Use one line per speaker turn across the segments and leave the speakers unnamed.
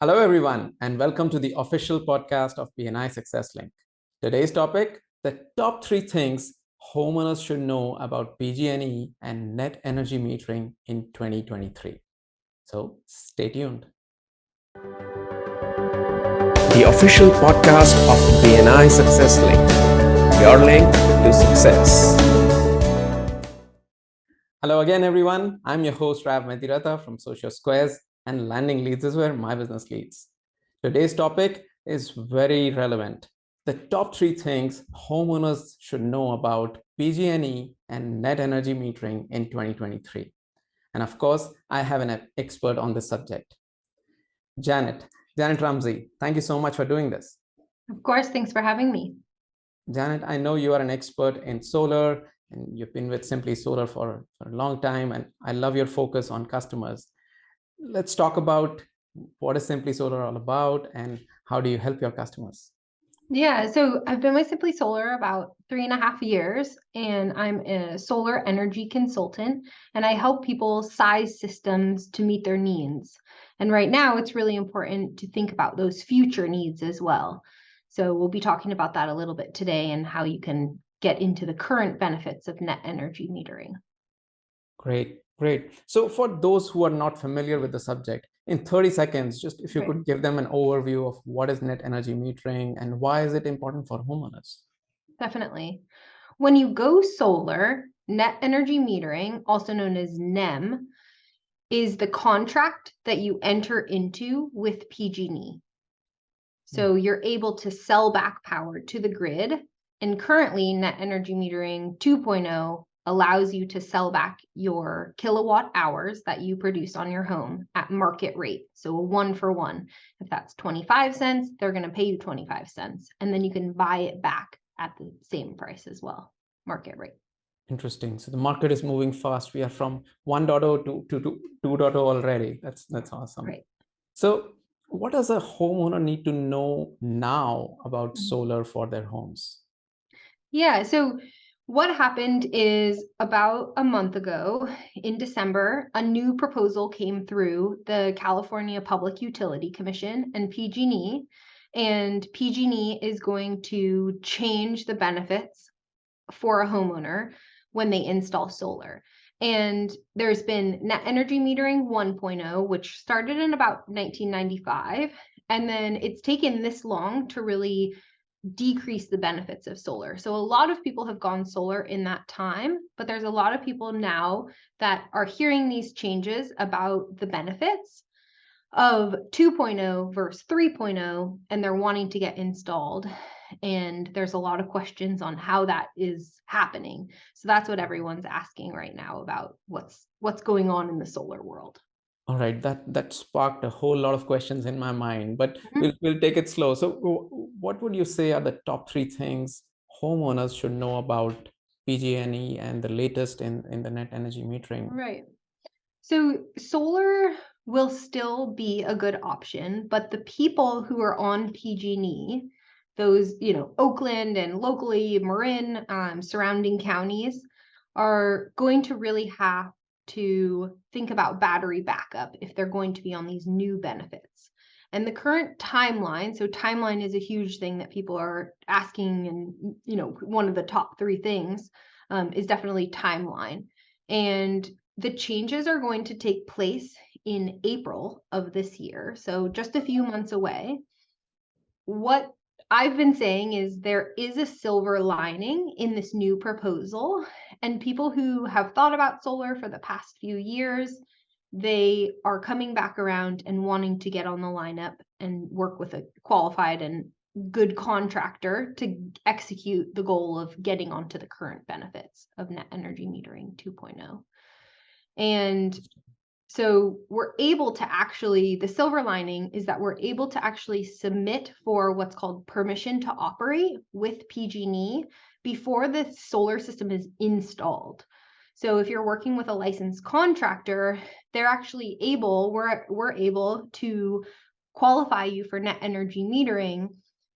Hello, everyone, and welcome to the official podcast of BNI Success Link. Today's topic, the top 3 things homeowners should know about PG&E and net energy metering in 2023. So stay tuned.
The official podcast of BNI Success Link, your link to success.
Hello again, everyone. I'm your host, Rav Medirata from Social Squares, and Landing Leads is where my business leads. Today's topic is very relevant. The top 3 things homeowners should know about PG&E and net energy metering in 2023. And of course, I have an expert on this subject. Janet Ramsey, thank you so much for doing this.
Of course, thanks for having me.
Janet, I know you are an expert in solar and you've been with Simply Solar for a long time, and I love your focus on customers. Let's talk about what is Simply Solar all about and how do you help your customers?
Yeah, so I've been with Simply Solar about 3.5 years, and I'm a solar energy consultant, and I help people size systems to meet their needs. And right now, it's really important to think about those future needs as well. So we'll be talking about that a little bit today and how you can get into the current benefits of net energy metering.
Great. So for those who are not familiar with the subject, in 30 seconds, just if you could give them an overview of what is net energy metering and why is it important for homeowners?
Definitely. When you go solar, net energy metering, also known as NEM, is the contract that you enter into with PG&E. So you're able to sell back power to the grid. And currently, net energy metering 2.0 allows you to sell back your kilowatt hours that you produce on your home at market rate. So a 1-for-1. If that's 25 cents, they're going to pay you 25 cents. And then you can buy it back at the same price as well, market rate.
Interesting. So the market is moving fast. We are from 1.0 to 2.0 already. That's awesome.
Right.
So what does a homeowner need to know now about solar for their homes?
Yeah, so what happened is about a month ago in December, a new proposal came through the California Public Utility Commission and PG&E, and PG&E is going to change the benefits for a homeowner when they install solar. And there's been net energy metering 1.0, which started in about 1995, and then it's taken this long to really decrease the benefits of solar. So a lot of people have gone solar in that time, but there's a lot of people now that are hearing these changes about the benefits of 2.0 versus 3.0, and they're wanting to get installed. And there's a lot of questions on how that is happening. So that's what everyone's asking right now about what's going on in the solar world.
All right, that sparked a whole lot of questions in my mind, but we'll take it slow. So what would you say are the top 3 things homeowners should know about PG&E and the latest in the net energy metering?
Right. So solar will still be a good option, but the people who are on PG&E, those, Oakland and locally Marin, surrounding counties, are going to really have to think about battery backup if they're going to be on these new benefits. And the current timeline, so timeline is a huge thing that people are asking, and one of the top 3 things is definitely timeline. And the changes are going to take place in April of this year, so just a few months away. What I've been saying is there is a silver lining in this new proposal, and people who have thought about solar for the past few years, they are coming back around and wanting to get on the lineup and work with a qualified and good contractor to execute the goal of getting onto the current benefits of net energy metering 2.0. And so we're able to the silver lining is that we're able to actually submit for what's called permission to operate with PG&E before the solar system is installed. So if you're working with a licensed contractor, they're actually we're able to qualify you for net energy metering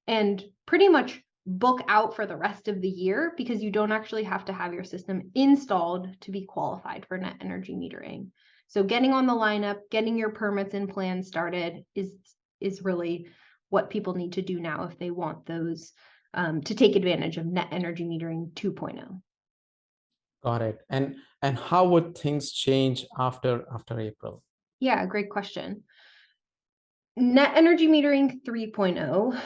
and pretty much book out for the rest of the year, because you don't actually have to have your system installed to be qualified for net energy metering. So getting on the lineup, getting your permits and plans started is is really what people need to do now if they want those to take advantage of net energy metering 2.0.
Got it. And how would things change after April?
Yeah, great question. Net energy metering 3.0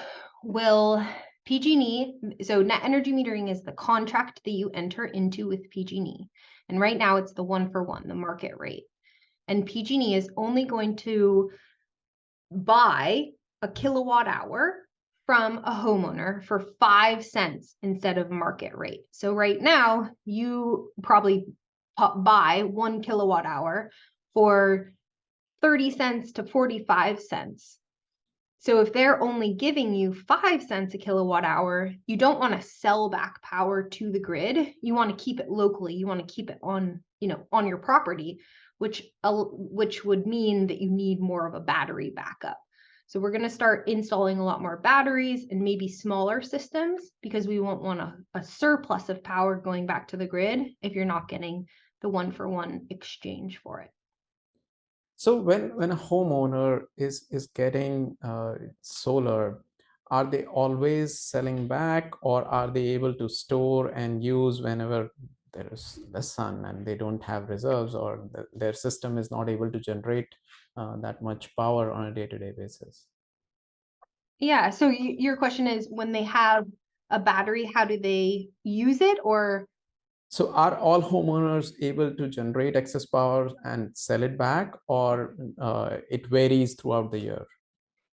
will PG&E, so net energy metering is the contract that you enter into with PG&E. And right now it's the 1-for-1, the market rate. And PG&E is only going to buy a kilowatt hour from a homeowner for 5 cents instead of market rate. So right now you probably buy 1 kilowatt hour for 30 cents to 45 cents. So if they're only giving you 5 cents a kilowatt hour, you don't want to sell back power to the grid. You want to keep it locally. You want to keep it on, on your property, which would mean that you need more of a battery backup. So we're going to start installing a lot more batteries and maybe smaller systems, because we won't want a surplus of power going back to the grid if you're not getting the 1-for-1 exchange for it.
So when a homeowner is getting solar, are they always selling back, or are they able to store and use whenever there is less sun and they don't have reserves, or their system is not able to generate that much power on a day-to-day basis?
Yeah, so your question is, when they have a battery, how do they use it? Or
so are all homeowners able to generate excess power and sell it back, or it varies throughout the year?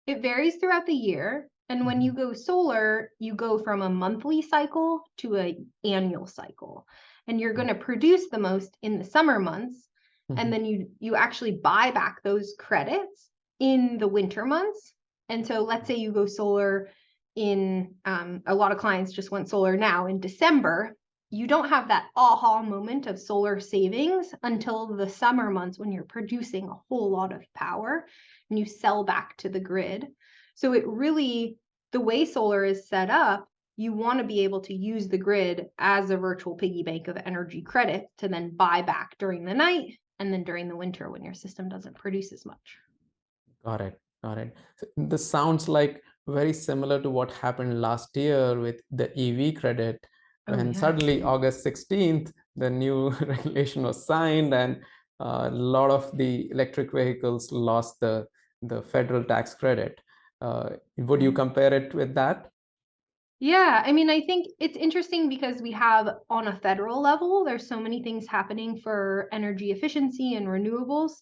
it varies throughout the year. And when you go solar, you go from a monthly cycle to an annual cycle. And you're going to produce the most in the summer months. And then you actually buy back those credits in the winter months. And so let's say you go solar in, a lot of clients just went solar now in December. You don't have that aha moment of solar savings until the summer months, when you're producing a whole lot of power and you sell back to the grid. So it really, the way solar is set up, you want to be able to use the grid as a virtual piggy bank of energy credit to then buy back during the night and then during the winter when your system doesn't produce as much.
Got it. Got it. So this sounds like very similar to what happened last year with the EV credit, when suddenly August 16th, the new regulation was signed, and a lot of the electric vehicles lost the federal tax credit. Would you compare it with that?
Yeah, I mean, I think it's interesting because we have, on a federal level, there's so many things happening for energy efficiency and renewables.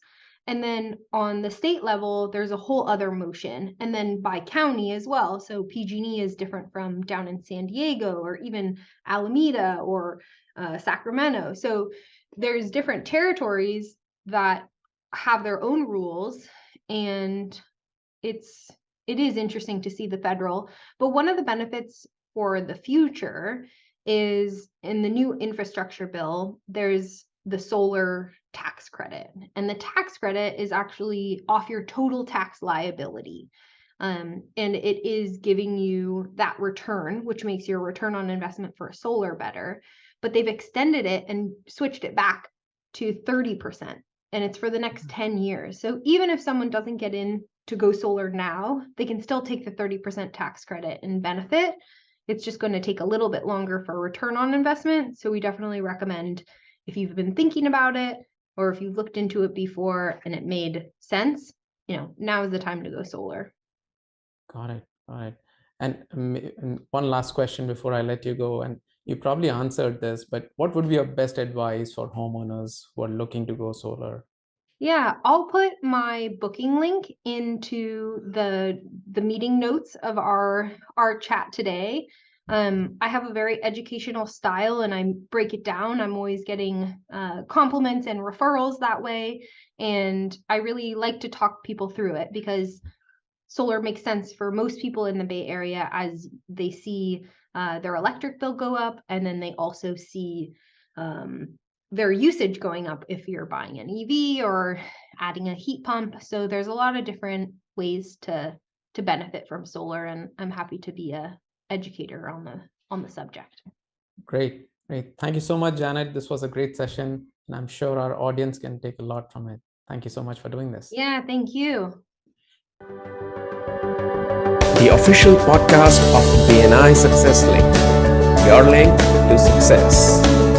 And then on the state level, there's a whole other motion. And then by county as well. So PG&E is different from down in San Diego or even Alameda or Sacramento. So there's different territories that have their own rules, and it is interesting to see the federal. But one of the benefits for the future is, in the new infrastructure bill, there's the solar tax credit. And the tax credit is actually off your total tax liability. And it is giving you that return, which makes your return on investment for solar better. But they've extended it and switched it back to 30%. And it's for the next 10 years. So even if someone doesn't get in to go solar now, they can still take the 30% tax credit and benefit. It's just going to take a little bit longer for return on investment. So we definitely recommend, if you've been thinking about it, or if you've looked into it before and it made sense, now is the time to go solar.
Got it. Got it. And one last question before I let you go, and you probably answered this, but what would be your best advice for homeowners who are looking to go solar?
Yeah, I'll put my booking link into the meeting notes of our chat today. I have a very educational style and I break it down. I'm always getting compliments and referrals that way. And I really like to talk people through it, because solar makes sense for most people in the Bay Area as they see their electric bill go up, and then they also see their usage going up if you're buying an EV or adding a heat pump. So there's a lot of different ways to benefit from solar, and I'm happy to be a educator on the subject.
Great. Great. Thank you so much, Janet. This was a great session, and I'm sure our audience can take a lot from it. Thank you so much for doing this.
Yeah, thank you.
the official podcast of BNI Success Link, your link to success.